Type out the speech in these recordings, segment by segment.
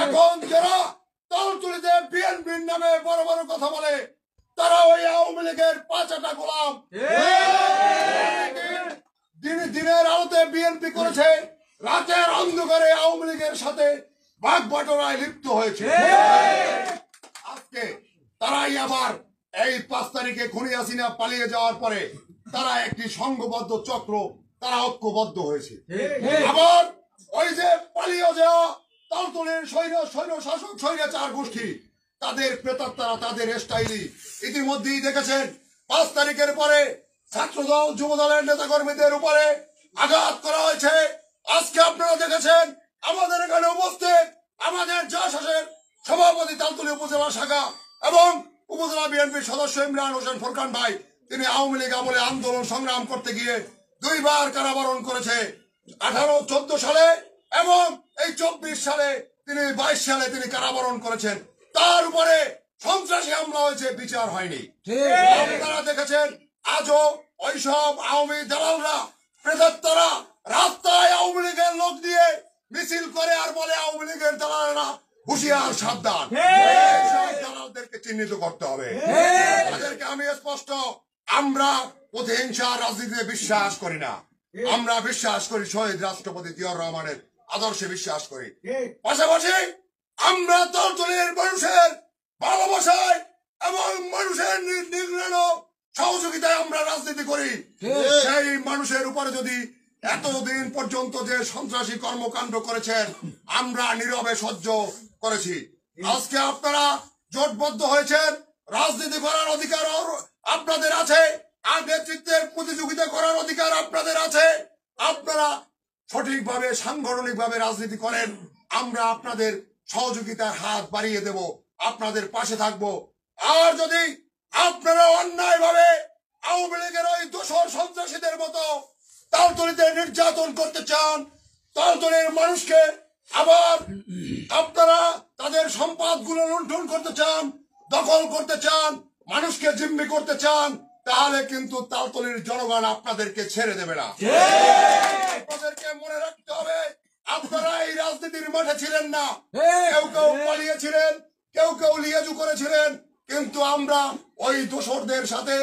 এখন যারা তালতলিতে বিএনপির নামে বড় বড় কথা বলে তারা ওই আওয়ামী লীগের পাঁচাটা গোলাম। দিনের আলোতে বিএনপি করেছে, রাতের অন্ধকারে আওয়ামী লীগের সাথে ভাগ বাটোয়ারায় লিপ্ত হয়েছে। আজকে তারাই আবার এই 5 তারিখে খুনি হাসিনা পালিয়ে যাওয়ার পরে তারা একটি সংঘবদ্ধ চক্র, তারা ঐক্যবদ্ধ হয়েছে। আবার ওই যে পালিয়ে যাওয়া তালতলির স্বৈর শাসক স্বৈরাচার গোষ্ঠী, তাদের প্রেতাত্মারা, তাদের স্টাইলি ইতিমধ্যেই দেখেছেন 5 তারিখের পরে ছাত্রদল যুবদলের নেতাকর্মীদের উপরে আঘাত করা হয়েছে। আজকে আপনারা দেখেছেন আমাদের এখানে উপস্থিত আমাদের যশোরের সভাপতি তালতলি উপজেলা শাখা এবং উপজেলা বিএনপির সদস্য ইমরান হোসেন ফোরকান ভাই, তিনি আওয়ামী লীগ আমলে আন্দোলন সংগ্রাম করতে গিয়ে 2 বার কারাবরণ করেছে, 14 সালে এবং এই 24 সালে, তিনি 22 সালে তিনি কারাবরণ করেছেন। তার উপরে সন্ত্রাসী হামলা হয়েছে, বিচার হয়নি। আপনারা দেখেছেন আজও ওইসব আওয়ামী দালালরা, প্রেতাত্মারা রাস্তায় আওয়ামী লীগের লোক দিয়ে মিছিল করে আর বলে আওয়ামী লীগের দালালরা হুঁশিয়ার সাবধান। দালালদেরকে চিহ্নিত করতে হবে। তাদেরকে আমি স্পষ্ট, আমরা প্রতিহিংসা রাজনীতিতে বিশ্বাস করি না। আমরা বিশ্বাস করি শহীদ রাষ্ট্রপতি জিয়াউর রহমানের আদর্শে বিশ্বাস করি। পাশাপাশি আমরা তালতলির মানুষের ভালোবাসায় এবং মানুষের নির্ণয় সহযোগিতায় আমরা রাজনীতি করি। সেই মানুষের উপরে যদি এতদিন পর্যন্ত যে সন্ত্রাসী কর্মকাণ্ড করেছেন আমরা নীরবে সহ্য করেছি। আজকে আপনারা জোটবদ্ধ হয়েছেন, রাজনীতি করার অধিকার আপনাদের আছে, আর নেতৃত্বের প্রতিযোগিতা করার অধিকার আপনাদের আছে। আপনারা সঠিকভাবে সাংগঠনিকভাবে রাজনীতি করেন, আমরা আপনাদের সহযোগিতার হাত বাড়িয়ে দেব, আপনাদের পাশে থাকব। আর যদি আপনারা অন্যায়ভাবে আওয়ামী লীগের ওই দোসর সন্ত্রাসীদের মতো তালতলিতে নির্যাতন করতে চান, তালতলির মানুষকে আবার আপনারা তাদের সম্পদগুলো লুণ্ঠন করতে চান, দখল করতে চান, মানুষকে জিম্মি করতে চান, তাহলে কিন্তু তালতলির জনগণ আপনাদেরকে ছেড়ে দেবে না। আপনাদেরকে মনে রাখতে হবে, আপনারা এই রাজনীতির মাঠে ছিলেন না, কেউ কেউ পালিয়েছিলেন, কেউ কেউ লিয়াজু করেছিলেন, কিন্তু আমরা ওই দোসরদের সাথে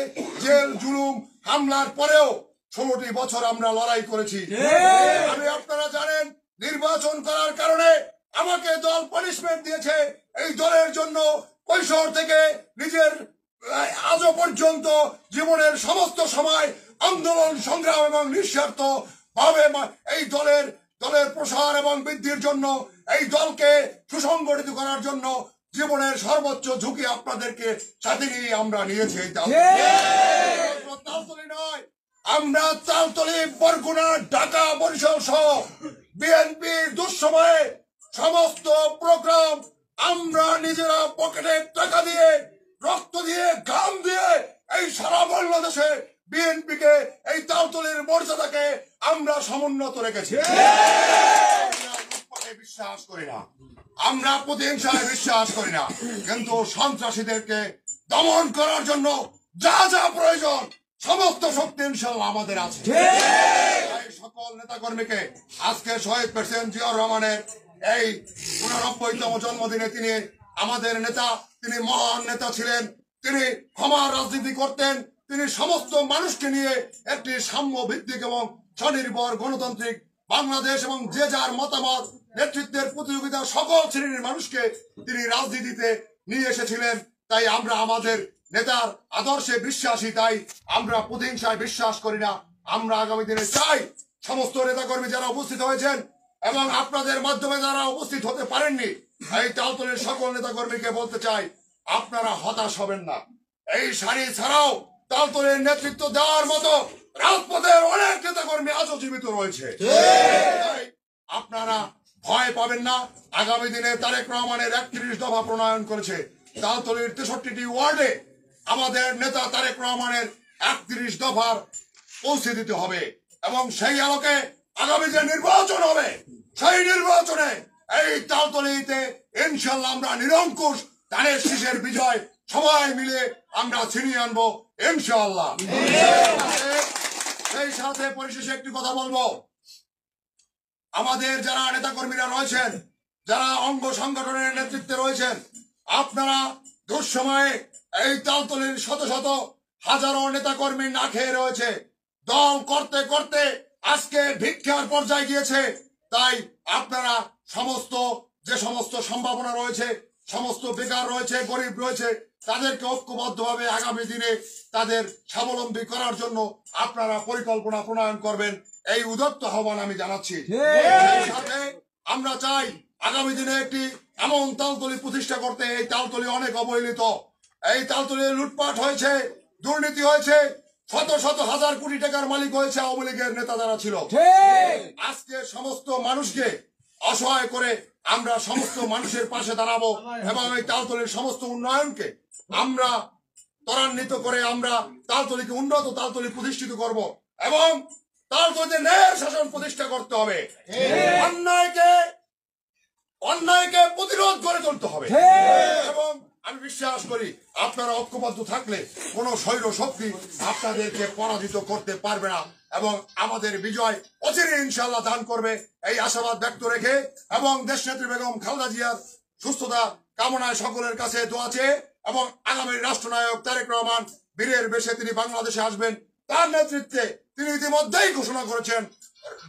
জেল জুলুম হামলার পরেও 16টি বছর আমরা লড়াই করেছি। আমি আপনারা জানেন নির্বাচন করার কারণে আমাকে দল পানিশমেন্ট দিয়েছে। এই দলের জন্য কৈশোর থেকে নিজের আজও পর্যন্ত জীবনের সমস্ত সময় আন্দোলন সংগ্রাম এবং নিঃস্বার্থ ভাবে এই দলের প্রসার এবং বৃদ্ধির জন্য, এই দলকে সুসংগঠিত করার জন্য জীবনের সর্বোচ্চ ঝুঁকি আপনাদেরকে সাথে নিয়ে আমরা নিয়েছি। তালতলি নয়, আমরা তালতলি, বরগুনা, ঢাকা, বরিশাল সহ বিএনপির দুঃসময়ে সমস্ত প্রোগ্রাম আমরা নিজেরা পকেটে টাকা দিয়ে, রক্ত দিয়ে, ঘাম দিয়ে এই সারা বাংলাদেশে বিএনপিকে, এই তালতলির মর্যাদাকে আমরা সমুন্নত রেখেছি। বিশ্বাস করি না, আমরা প্রতিহিংসায় বিশ্বাস করি না, কিন্তু সন্ত্রাসীদেরকে দমন করার জন্য যা যা প্রয়োজন সমস্ত শক্তি ইনশাআল্লাহ আমাদের আছে। সকল নেতা কর্মীকে আজকে শহীদ প্রেসিডেন্ট জিয়াউর রহমানের এই 89তম জন্মদিনে তিনি আমাদের নেতা, তিনি মহান নেতা ছিলেন, তিনি ক্ষমার রাজনীতি করতেন, তিনি সমস্ত মানুষকে নিয়ে একটি সাম্য ভিত্তিক এবং স্বনির্ভর গণতান্ত্রিক বাংলাদেশ এবং যে যার মতামত নেতৃত্বের প্রতিযোগিতা সকল শ্রেণীর মানুষকে তিনি রাজনীতিতে নিয়ে এসেছিলেন। তাই আমরা আমাদের নেতার আদর্শে বিশ্বাসী, তাই আমরা প্রতিহিংসায় বিশ্বাস করি না। আমরা আগামী দিনে চাই সমস্ত নেতাকর্মী যারা উপস্থিত হয়েছেন এবং আপনাদের মাধ্যমে যারা উপস্থিত হতে পারেননি, এই তালতলির সকল নেতাকর্মীকে বলতে চাই, আপনারা হতাশ হবেন না। এই সারি ছাড়াও তালতলির নেতৃত্ব দেওয়ার মতো রাজপথের অনেক নেতাকর্মী আজও জীবিত রয়েছে। আপনারা ভয় পাবেন না। আগামী দিনে তারেক রহমানের 31 দফা প্রণয়ন করেছে। তালতলির 63টি ওয়ার্ডে আমাদের নেতা তারেক রহমানের 31 দফার পৌঁছে দিতে হবে এবং সেই আলোকে আগামী যে নির্বাচন হবে, সেই নির্বাচনে এই তালতলিতে ইনশাআল্লাহ আমরা নিরঙ্কুশ ধানের শীষের বিজয় সবাই মিলে আমরা ছিনিয়ে আনবো ইনশাআল্লাহ। সেই সাথে পরিশেষে একটি কথা বলবো, আমাদের যারা নেতাকর্মীরা রয়েছেন, যারা অঙ্গ সংগঠনের নেতৃত্বে রয়েছেন, আপনারা দুঃসময়ে এই তালতলির শত শত হাজারো নেতাকর্মী না খেয়ে রয়েছে। দল করতে করতে আজকে ভিক্ষার পর্যায়ে গিয়েছে। তাই আপনারা যে সমস্ত সম্ভাবনা রয়েছে, সমস্ত বেকার রয়েছে, গরিব রয়েছে, তাদেরকে ঐক্যবদ্ধভাবে আগামী দিনে তাদের স্বাবলম্বী করার জন্য আপনারা পরিকল্পনা প্রণয়ন করবেন, এই উদাত্ত আহ্বান আমি জানাচ্ছি। সেই সাথে আমরা চাই আগামী দিনে একটি এমন তালতলি প্রতিষ্ঠা করতে। এই তালতলি অনেক অবহেলিত। এই তালতলি লুটপাট হয়েছে, দুর্নীতি হয়েছে, শত শত হাজার কোটি টাকার মালিক হয়েছে আওয়ামী লীগের নেতা যারা ছিল। আজকে সমস্ত মানুষকে অসহায় করে আমরা সমস্ত মানুষের পাশে দাঁড়াবো এবং এই তালতলির সমস্ত উন্নয়নকে আমরা ত্বরান্বিত করে আমরা তালতলিকে উন্নত তালতলি প্রতিষ্ঠিত করব এবং তালতলিতে ন্যায় শাসন প্রতিষ্ঠা করতে হবে। অন্যায়কে প্রতিরোধ করে চলতে হবে এবং আমি বিশ্বাস করি আপনারা ঐক্যবদ্ধ থাকলে কোন স্বৈর শক্তি আপনাদেরকে পরাজিত করতে পারবে না এবং আমাদের বিজয় অচিরে ইনশাআল্লাহ দান করবে, এই আশাবাদ ব্যক্ত রেখে এবং দেশনেত্রী বেগম খালেদা জিয়ার সুস্থতা কামনায় সকলের কাছে দোয়া চেয়ে এবং আগামী রাষ্ট্রনায়ক তারেক রহমান বীরের বেশে তিনি বাংলাদেশে আসবেন, তার নেতৃত্বে তিনি ইতিমধ্যেই ঘোষণা করেছেন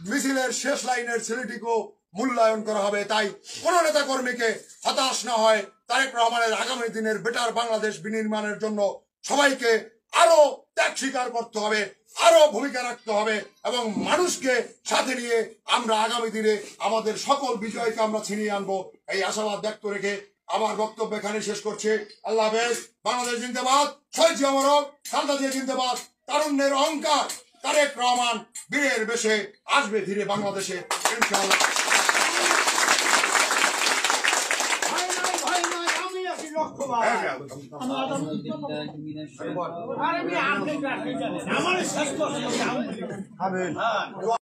মিছিলের শেষ লাইনের ছেলেটিকেও মূল্যায়ন করা হবে। তাই কোন নেতা কর্মীকে হতাশ না হয় তারেক রহমানের আগামী দিনের বেটার বাংলাদেশ বিনির্মাণের জন্য সবাইকে আরো ত্যাগ স্বীকার করতে হবে, আরো ভূমিকা রাখতে হবে এবং মানুষকে সাথে নিয়ে আমরা আগামী দিনে আমাদের সকল বিজয়কে আমরা ছিনিয়ে আনবো, এই আশাবাদ ব্যক্ত রেখে আমার বক্তব্য এখানে শেষ করছে। আল্লাহ হাফেজ। বাংলাদেশ জিন্দাবাদ, শহীদ জিয়া মরক, খালেদা জিয়া জিন্দাবাদ, তারুণ্যের অহংকার তারেক রহমান বীরের বেশে আসবে ধীরে বাংলাদেশে ইনশাআল্লাহ। আমার